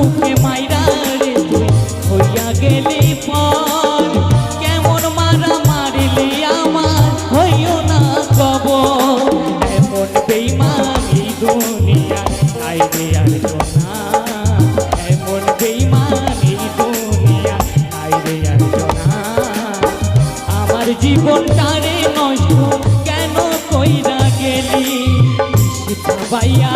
বুকে মাইরা রে তুই হইয়া গেলি পর কেমন মারা মারিলি আমার হইও না খবর এমন বেঈমান এই দুনিয়ায় নাই রে আর জনা এমন বেঈমান এই দুনিয়ায় নাই রে আর জনা আমার জীবনটারে নষ্ট কেন কইরা গেলি ভাইয়া